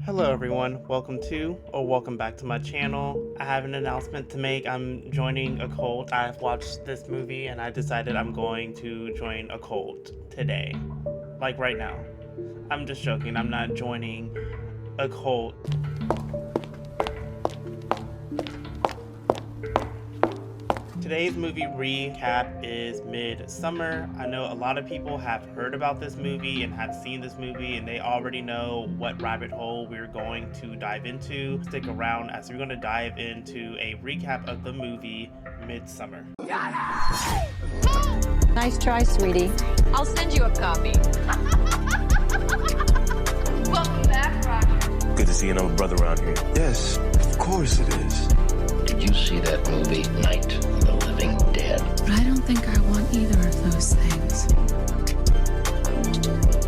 Hello everyone, welcome back to my channel. I have an announcement to make. I'm joining a cult. I've watched this movie and I decided I'm going to join a cult today. Like right now. I'm just joking, I'm not joining a cult. Today's movie recap is Midsommar. I know a lot of people have heard about this movie and have seen this movie, and they already know what rabbit hole we're going to dive into. Stick around as we're going to dive into a recap of the movie Midsommar. Nice try, sweetie. I'll send you a copy. Welcome back, Roger. Good to see another brother around here. Yes, of course it is. Did you see that movie, Night of the Living Dead? But I don't think I want either of those things.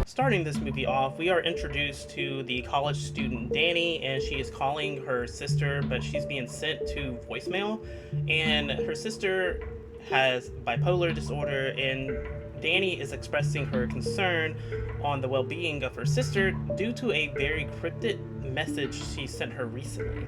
Starting this movie off, we are introduced to the college student Danny, and she is calling her sister, but she's being sent to voicemail, and her sister has bipolar disorder, and Danny is expressing her concern on the well-being of her sister due to a very cryptic message she sent her recently.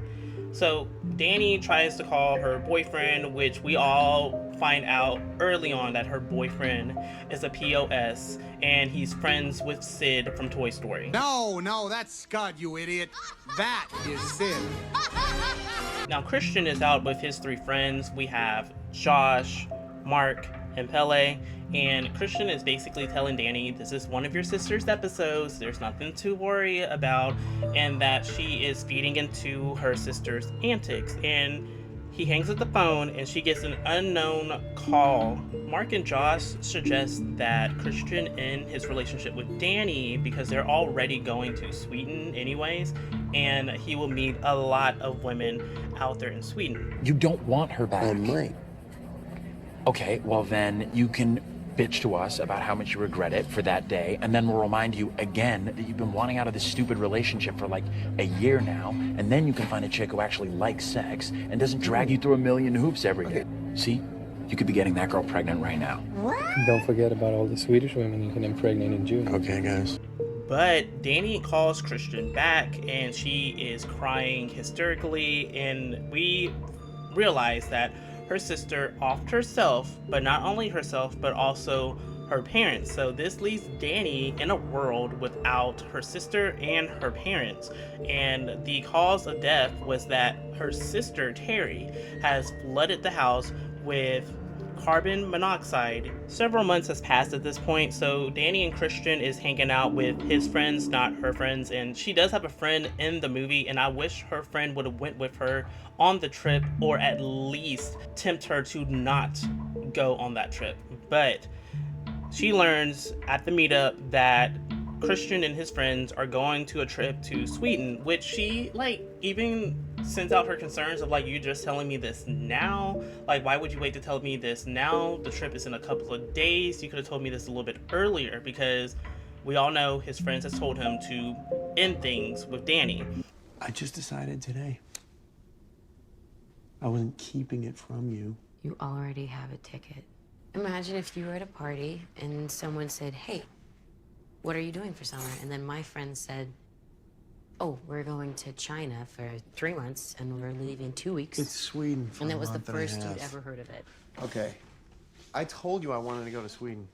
So Danny tries to call her boyfriend, which we all find out early on that her boyfriend is a POS and he's friends with Sid from Toy Story. No, that's Scud, you idiot. That is Sid. Now Christian is out with his three friends. We have Josh, Mark, and Pele, and Christian is basically telling Danny this is one of your sister's episodes, there's nothing to worry about, and that she is feeding into her sister's antics. And he hangs up the phone and she gets an unknown call. Mark and Josh suggest that Christian end his relationship with Danny because they're already going to Sweden anyways, and he will meet a lot of women out there in Sweden. You don't want her back. I might. Okay, well then you can bitch to us about how much you regret it for that day, and then we'll remind you again that you've been wanting out of this stupid relationship for like a year now, and then you can find a chick who actually likes sex and doesn't drag you through a million hoops every day. See? You could be getting that girl pregnant right now. Don't forget about all the Swedish women you can impregnate in June. Okay, guys. But Danny calls Christian back and she is crying hysterically, and we realize that her sister offed herself, but not only herself, but also her parents. So this leaves Danny in a world without her sister and her parents. And the cause of death was that her sister, Terry, has flooded the house with carbon monoxide. Several months has passed at this point, so Danny and Christian is hanging out with his friends, not her friends, and she does have a friend in the movie, and I wish her friend would have went with her on the trip, or at least tempt her to not go on that trip. But she learns at the meetup that Christian and his friends are going to a trip to Sweden, which she even sends out her concerns of you just telling me this now? Why would you wait to tell me this now? The trip is in a couple of days. You could have told me this a little bit earlier, because we all know his friends has told him to end things with Danny. I just decided today. I wasn't keeping it from you. You already have a ticket. Imagine if you were at a party and someone said, "Hey, what are you doing for summer?" And then my friend said, "Oh, we're going to China for 3 months and we're leaving 2 weeks." It's Sweden for And a that was the month and a first half. you'd ever heard of it. Okay. I told you I wanted to go to Sweden.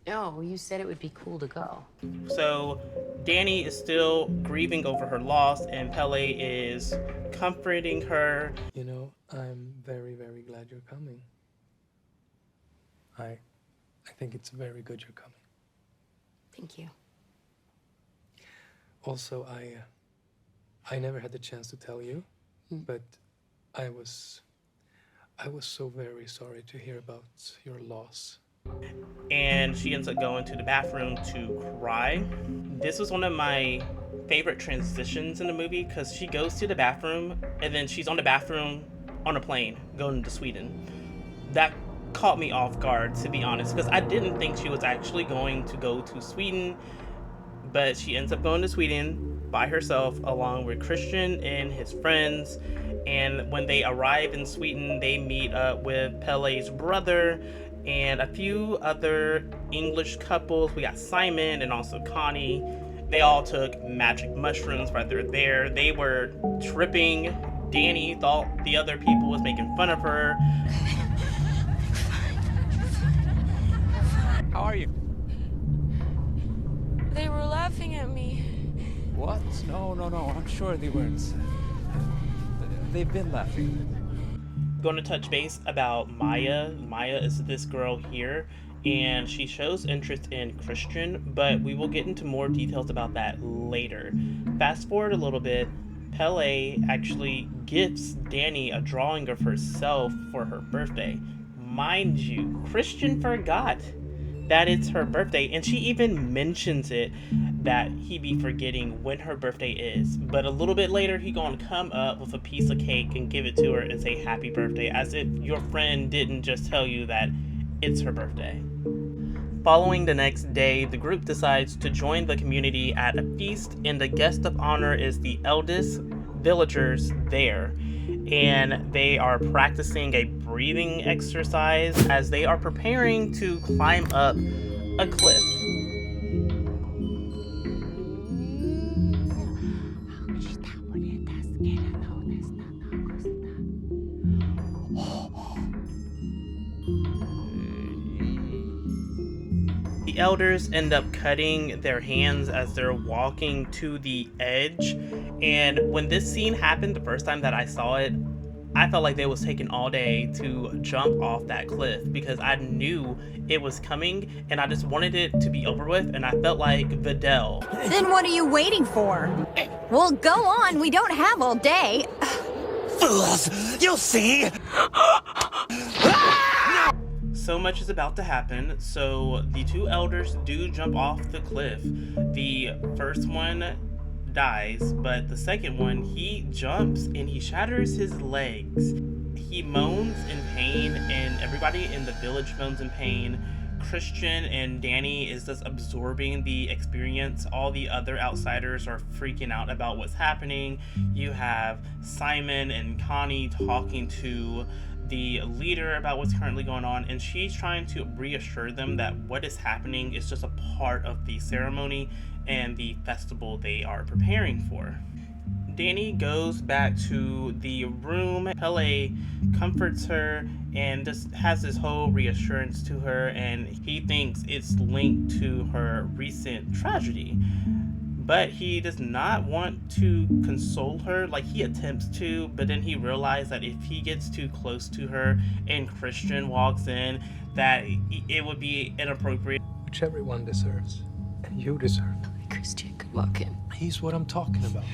No, you said it would be cool to go. So Danny is still grieving over her loss, and Pele is comforting her. You know, I'm very, very glad you're coming. I think it's very good you're coming. Thank you. Also, I never had the chance to tell you, but I was so very sorry to hear about your loss. And she ends up going to the bathroom to cry. This was one of my favorite transitions in the movie, because she goes to the bathroom and then she's on the bathroom on a plane going to Sweden. That caught me off guard, to be honest, because I didn't think she was actually going to go to Sweden, but she ends up going to Sweden by herself along with Christian and his friends. And when they arrive in Sweden, they meet up with Pele's brother and a few other English couples. We got Simon and also Connie. They all took magic mushrooms while they're there. They were tripping. Danny thought the other people was making fun of her. How are you? They were laughing at me. What? No, I'm sure they weren't. They've been laughing. Going to touch base about Maya. Maya is this girl here, and she shows interest in Christian, but we will get into more details about that later. Fast forward a little bit, Pele actually gifts Danny a drawing of herself for her birthday. Mind you, Christian forgot that it's her birthday, and she even mentions it, that he be forgetting when her birthday is. But a little bit later, he gonna come up with a piece of cake and give it to her and say happy birthday, as if your friend didn't just tell you that it's her birthday. Following the next day, the group decides to join the community at a feast, and the guest of honor is the eldest villagers there. And they are practicing a breathing exercise as they are preparing to climb up a cliff. The elders end up cutting their hands as they're walking to the edge, and when this scene happened the first time that I saw it, I felt like they was taking all day to jump off that cliff because I knew it was coming and I just wanted it to be over with, and I felt like Vidal. Then what are you waiting for? Well, go on, we don't have all day. Fools! You'll see! So much is about to happen, so the two elders do jump off the cliff. The first one dies, but the second one, he jumps and he shatters his legs. He moans in pain, and everybody in the village moans in pain. Christian and Danny is just absorbing the experience. All the other outsiders are freaking out about what's happening. You have Simon and Connie talking to the leader about what's currently going on, and she's trying to reassure them that what is happening is just a part of the ceremony and the festival they are preparing for. Danny goes back to the room. Pele comforts her and just has this whole reassurance to her, and he thinks it's linked to her recent tragedy. But he does not want to console her. Like, he attempts to, but then he realized that if he gets too close to her and Christian walks in, that it would be inappropriate. Which everyone deserves. And you deserve. Christian could walk in. He's what I'm talking about.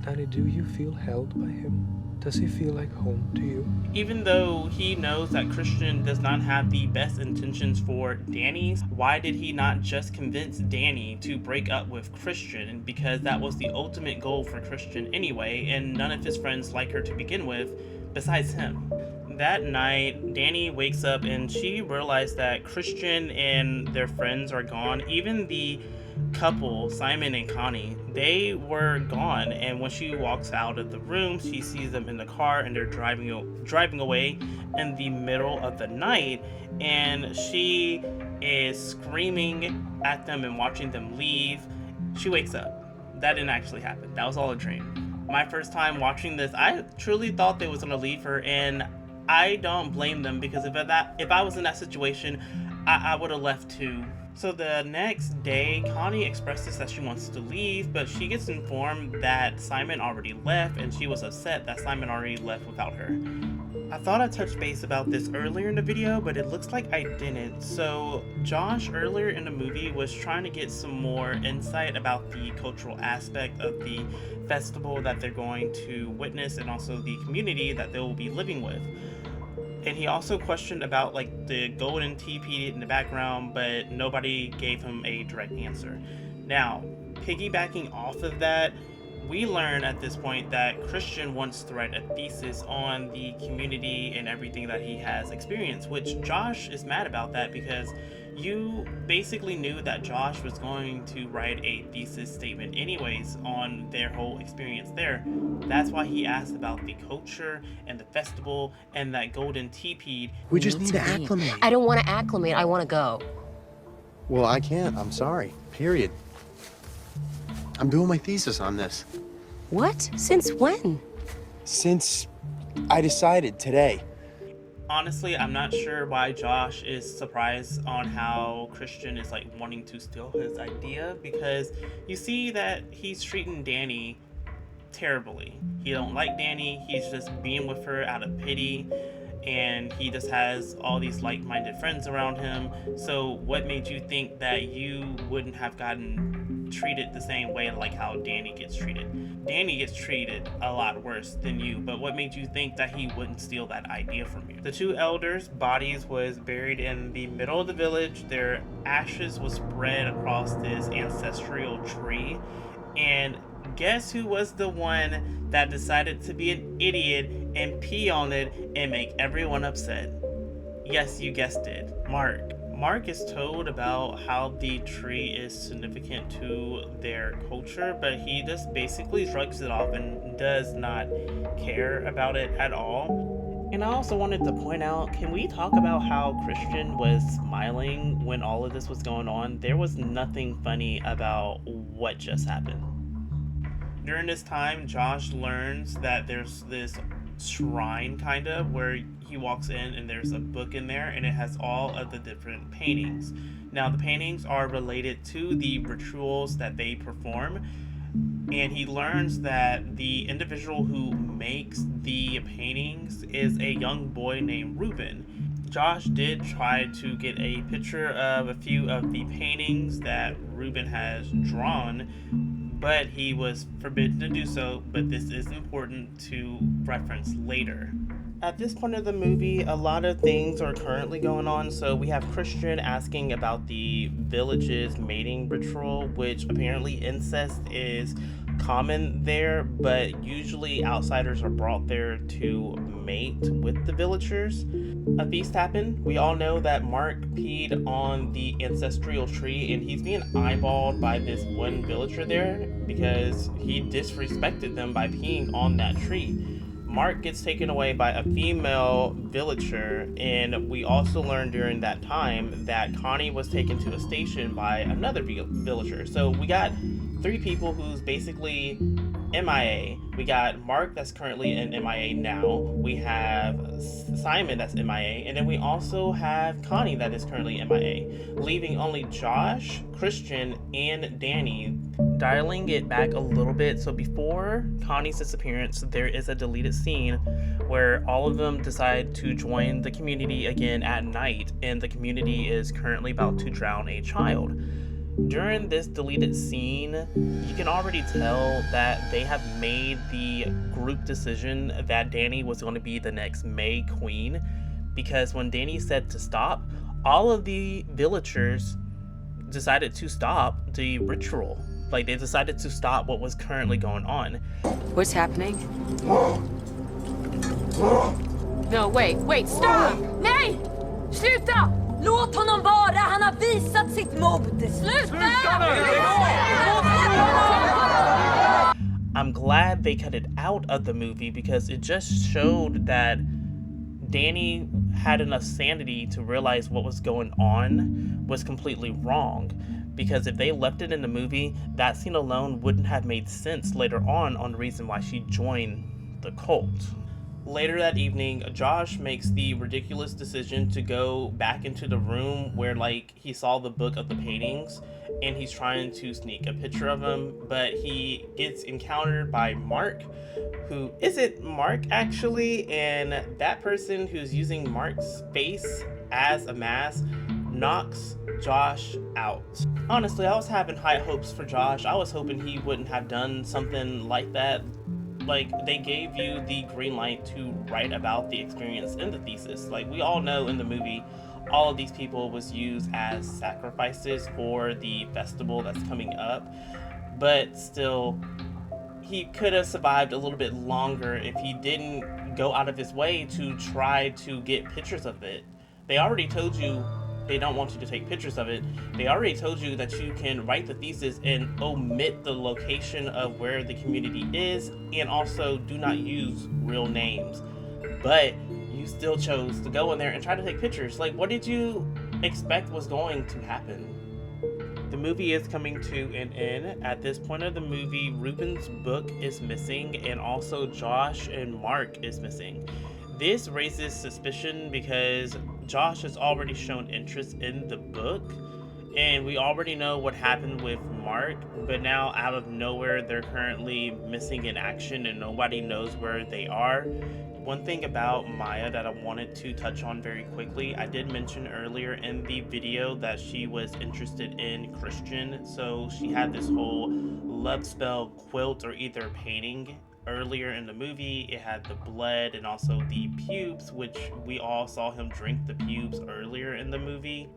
Danny, do you feel held by him? Does he feel like home to you? Even though he knows that Christian does not have the best intentions for Danny, why did he not just convince Danny to break up with Christian? Because that was the ultimate goal for Christian anyway, and none of his friends like her to begin with, besides him. That night, Danny wakes up and she realized that Christian and their friends are gone. Even the couple, Simon and Connie, they were gone, and when she walks out of the room, she sees them in the car and they're driving away in the middle of the night, and she is screaming at them and watching them leave. She wakes up. That didn't actually happen. That was all a dream. My first time watching this, I truly thought they was gonna leave her, and I don't blame them, because if I was in that situation, I would have left too. So the next day, Connie expresses that she wants to leave, but she gets informed that Simon already left, and she was upset that Simon already left without her. I thought I touched base about this earlier in the video, but it looks like I didn't. So Josh earlier in the movie was trying to get some more insight about the cultural aspect of the festival that they're going to witness, and also the community that they will be living with. And he also questioned about like the golden teepee in the background, but nobody gave him a direct answer. Now, piggybacking off of that, we learn at this point that Christian wants to write a thesis on the community and everything that he has experienced, which Josh is mad about that, because you basically knew that Josh was going to write a thesis statement anyways on their whole experience there. That's why he asked about the culture and the festival and that golden teepee. We just need to acclimate. I don't want to acclimate. I want to go. Well, I can't. I'm sorry. Period. I'm doing my thesis on this. What? Since when? Since I decided today. Honestly, I'm not sure why Josh is surprised on how Christian is like wanting to steal his idea, because you see that he's treating Danny terribly. He don't like Danny. He's just being with her out of pity, and he just has all these like-minded friends around him. So what made you think that you wouldn't have gotten treated the same way like how Danny gets treated? Danny gets treated a lot worse than you, but what made you think that he wouldn't steal that idea from you? The two elders' bodies was buried in the middle of the village. Their ashes was spread across this ancestral tree, and guess who was the one that decided to be an idiot and pee on it and make everyone upset? Yes, you guessed it, Mark. Mark is told about how the tree is significant to their culture, but he just basically shrugs it off and does not care about it at all. And I also wanted to point out, can we talk about how Christian was smiling when all of this was going on? There was nothing funny about what just happened. During this time, Josh learns that there's this shrine kind of where he walks in and there's a book in there and it has all of the different paintings. Now the paintings are related to the rituals that they perform, and he learns that the individual who makes the paintings is a young boy named Ruben. Josh did try to get a picture of a few of the paintings that Ruben has drawn, but he was forbidden to do so, but this is important to reference later. At this point of the movie, a lot of things are currently going on. So we have Christian asking about the village's mating ritual, which apparently incest is common there, but usually outsiders are brought there to mate with the villagers. A feast happened. We all know that Mark peed on the ancestral tree, and he's being eyeballed by this one villager there because he disrespected them by peeing on that tree. Mark gets taken away by a female villager, and we also learned during that time that Connie was taken to a station by another villager. So we got three people who's basically MIA. We got Mark that's currently in MIA now. We have Simon that's MIA, and then we also have Connie that is currently MIA, leaving only Josh, Christian, and Danny. Dialing it back a little bit, so before Connie's disappearance, there is a deleted scene where all of them decide to join the community again at night, and the community is currently about to drown a child. During this deleted scene, you can already tell that they have made the group decision that Danny was going to be the next May Queen, because when Danny said to stop, all of the villagers decided to stop the ritual. Like, they decided to stop what was currently going on. What's happening? No, wait, stop! Nej! Sluta! Låt honom vara! Han har visat sitt mod! Sluta! I'm glad they cut it out of the movie because it just showed that Danny had enough sanity to realize what was going on was completely wrong. Because if they left it in the movie, that scene alone wouldn't have made sense later on the reason why she joined the cult. Later that evening, Josh makes the ridiculous decision to go back into the room where, like, he saw the book of the paintings, and he's trying to sneak a picture of him, but he gets encountered by Mark, who isn't Mark actually, and that person who's using Mark's face as a mask knocks Josh out. Honestly, I was having high hopes for Josh. I was hoping he wouldn't have done something like that. Like, they gave you the green light to write about the experience in the thesis. Like, we all know in the movie, all of these people was used as sacrifices for the festival that's coming up. But still, he could have survived a little bit longer if he didn't go out of his way to try to get pictures of it. They already told you they don't want you to take pictures of it. They already told you that you can write the thesis and omit the location of where the community is, and also do not use real names. But you still chose to go in there and try to take pictures. Like, what did you expect was going to happen? The movie is coming to an end. At this point of the movie, Ruben's book is missing, and also Josh and Mark is missing. This raises suspicion because Josh has already shown interest in the book, and we already know what happened with Mark, but now out of nowhere they're currently missing in action and nobody knows where they are. One thing about Maya that I wanted to touch on very quickly, I did mention earlier in the video that she was interested in Christian, so she had this whole love spell quilt or either painting. Earlier in the movie, it had the blood and also the pubes, which we all saw him drink the pubes earlier in the movie.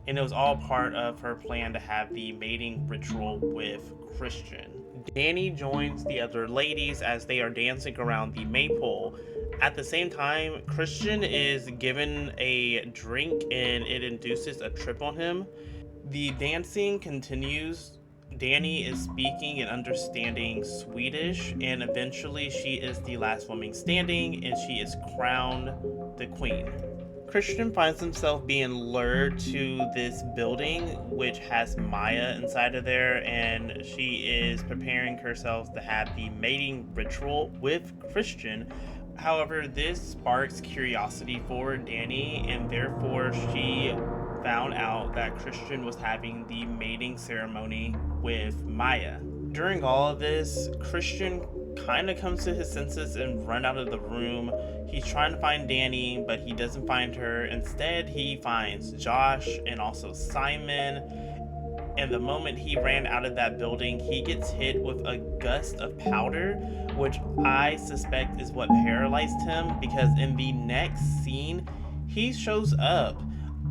And it was all part of her plan to have the mating ritual with Christian. Danny joins the other ladies as they are dancing around the maypole. At the same time, Christian is given a drink and it induces a trip on him. The dancing continues. Danny is speaking and understanding Swedish, and eventually she is the last woman standing and she is crowned the queen. Christian finds himself being lured to this building which has Maya inside of there, and she is preparing herself to have the mating ritual with Christian. However, this sparks curiosity for Danny, and therefore she found out that Christian was having the mating ceremony with Maya. During all of this, Christian kind of comes to his senses and run out of the room. He's trying to find Danny, but he doesn't find her. Instead, he finds Josh and also Simon. And the moment he ran out of that building, he gets hit with a gust of powder, which I suspect is what paralyzed him, because in the next scene, he shows up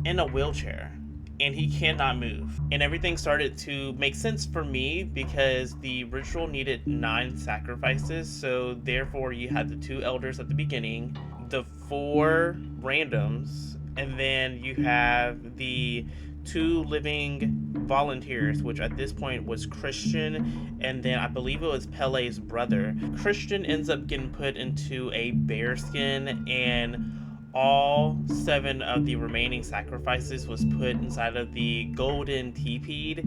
in a wheelchair and he cannot move. And everything started to make sense for me because the ritual needed 9 sacrifices, so therefore you had the 2 elders at the beginning, the 4 randoms, and then you have the 2 living volunteers, which at this point was Christian, and then I believe it was Pele's brother. Christian ends up getting put into a bear skin, and all 7 of the remaining sacrifices was put inside of the golden teepee,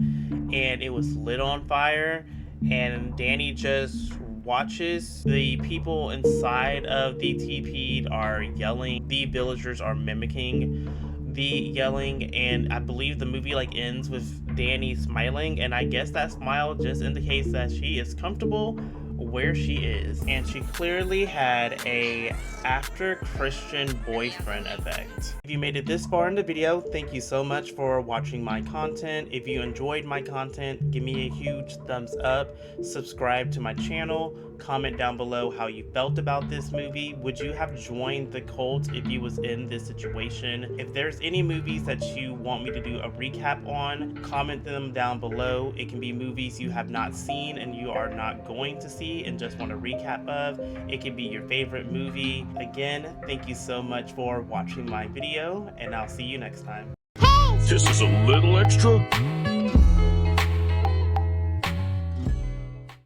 and it was lit on fire, and Danny just watches. The people inside of the teepee are yelling. The villagers are mimicking the yelling, and I believe the movie ends with Danny smiling, and I guess that smile just indicates that she is comfortable where she is, and she clearly had a after Christian boyfriend effect. If you made it this far in the video, thank you so much for watching my content. If you enjoyed my content, give me a huge thumbs up, subscribe to my channel, comment down below how you felt about this movie. Would you have joined the cult if you was in this situation? If there's any movies that you want me to do a recap on, comment them down below. It can be movies you have not seen and you are not going to see and just want a recap of. It could be your favorite movie. Again, thank you so much for watching my video, and I'll see you next time. This is a little extra.